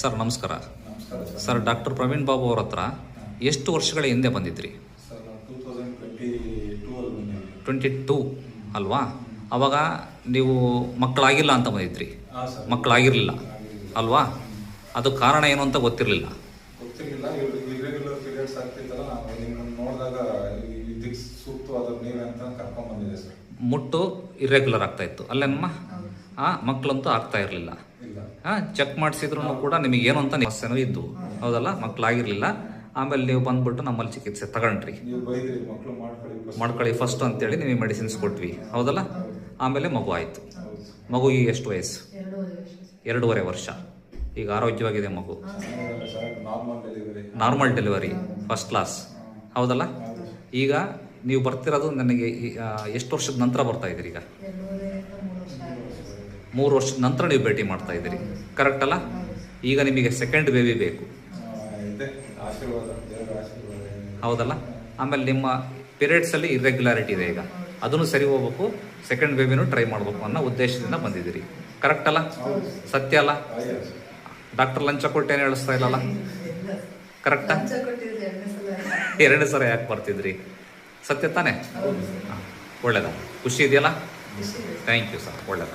Sir ನಮಸ್ಕಾರ. ನಮಸ್ಕಾರ sir. Sir doctor Praveen Babu ಅವ್ರ ಹತ್ರ ಎಷ್ಟು ವರ್ಷಗಳ ಹಿಂದೆ ಬಂದಿದ್ರಿ? ಸರ್ ನಾನು 2022 ಅಲ್ಲಿ ಬಂದಿದ್ದೆ. 22 ಅಲ್ವಾ? ಅವಾಗ ನೀವು ಮಕ್ಕಳಾಗಿಲ್ಲ ಅಂತ ಬಂದಿದ್ರಿ. ಹಾಂ ಸರ್. ಮಕ್ಕಳಾಗಿರಲಿಲ್ಲ ಅಲ್ವಾ? ಅದು ಕಾರಣ ಏನು ಅಂತ ಗೊತ್ತಿರಲಿಲ್ಲ. ಗೊತ್ತಿರಲಿಲ್ಲ. ಇರ್ರೆಗ್ಯುಲರ್ ಪೀರಿಯಡ್ಸ್ ಆಗ್ತಿತ್ತಲ್ಲ, ನಾವು ನಿಮ್ಮನ್ನು ನೋಡಿದಾಗ ಇದಕ್ಕೆ ಸೂಕ್ತವಾದ ನೀರು ಅಂತ ಕರ್ಕೊಂಡು ಬಂದಿದೆ ಸರ್. ಮುಟ್ಟು ಇರ್ರೆಗ್ಯುಲರ್ ಆಗ್ತಾ ಇತ್ತು ಅಲ್ಲೇನಮ್ಮ? ಮಕ್ಕಳಂತೂ ಆಗ್ತಾ ಇರಲಿಲ್ಲ. ಇಲ್ಲ. ಚೆಕ್ ಮಾಡಿಸಿದ್ರು ಕೂಡ ನಿಮಗೆ ಏನು ಅಂತ ಸಮಸ್ಯೆನೂ ಇದ್ದು, ಹೌದಲ್ಲ? ಮಕ್ಕಳಾಗಿರಲಿಲ್ಲ. ಆಮೇಲೆ ನೀವು ಬಂದ್ಬಿಟ್ಟು ನಮ್ಮಲ್ಲಿ ಚಿಕಿತ್ಸೆ ತಗೊಂಡ್ರಿ. ನೀವು ಬೈದ್ರಿ ಮಕ್ಕಳು ಮಾಡ್ಕೊಳ್ಳಿ ಫಸ್ಟ್ ಅಂತೇಳಿ ನಿಮಗೆ ಮೆಡಿಸಿನ್ಸ್ ಕೊಟ್ವಿ, ಹೌದಲ್ಲ? ಆಮೇಲೆ ಮಗು ಆಯಿತು. ಮಗುಗೆ ಎಷ್ಟು ವಯಸ್ಸು? 2.5 ವರ್ಷ. ಈಗ ಆರೋಗ್ಯವಾಗಿದೆ ಮಗು. ನಾರ್ಮಲ್ ಡೆಲಿವರಿ ಫಸ್ಟ್ ಕ್ಲಾಸ್, ಹೌದಲ್ಲ? ಈಗ ನೀವು ಬರ್ತಿರೋದು ನನಗೆ ಎಷ್ಟು ವರ್ಷದ ನಂತರ ಬರ್ತಾ ಇದ್ದೀರಿ? ಈಗ 3 ವರ್ಷದ ನಂತರ ನೀವು ಭೇಟಿ ಮಾಡ್ತಾ ಇದ್ದೀರಿ, ಕರೆಕ್ಟ್ ಅಲ್ಲ? ಈಗ ನಿಮಗೆ ಸೆಕೆಂಡ್ ಬೇಬಿ ಬೇಕು, ಹೌದಲ್ಲ? ಆಮೇಲೆ ನಿಮ್ಮ ಪೀರಿಯಡ್ಸಲ್ಲಿ ಇರ್ರೆಗ್ಯುಲಾರಿಟಿ ಇದೆ, ಈಗ ಅದನ್ನು ಸರಿ ಹೋಗ್ಬೇಕು, ಸೆಕೆಂಡ್ ಬೇಬಿನೂ ಟ್ರೈ ಮಾಡಬೇಕು ಅನ್ನೋ ಉದ್ದೇಶದಿಂದ ಬಂದಿದ್ದೀರಿ, ಕರೆಕ್ಟ್ ಅಲ್ಲ? ಸತ್ಯ ಅಲ್ಲ? ಡಾಕ್ಟರ್ ಲಂಚ ಕೊಟ್ಟೇನು ಹೇಳಿಸ್ತಾ ಇಲ್ಲಲ್ಲ? ಕರೆಕ್ಟಾ? 2 ಸಲ ಯಾಕೆ ಬರ್ತಿದ್ರಿ? ಸತ್ಯ ತಾನೇ? ಒಳ್ಳೇದ? ಖುಷಿ ಇದೆಯಲ್ಲ? ಥ್ಯಾಂಕ್ ಯು ಸರ್, ಒಳ್ಳೇದ.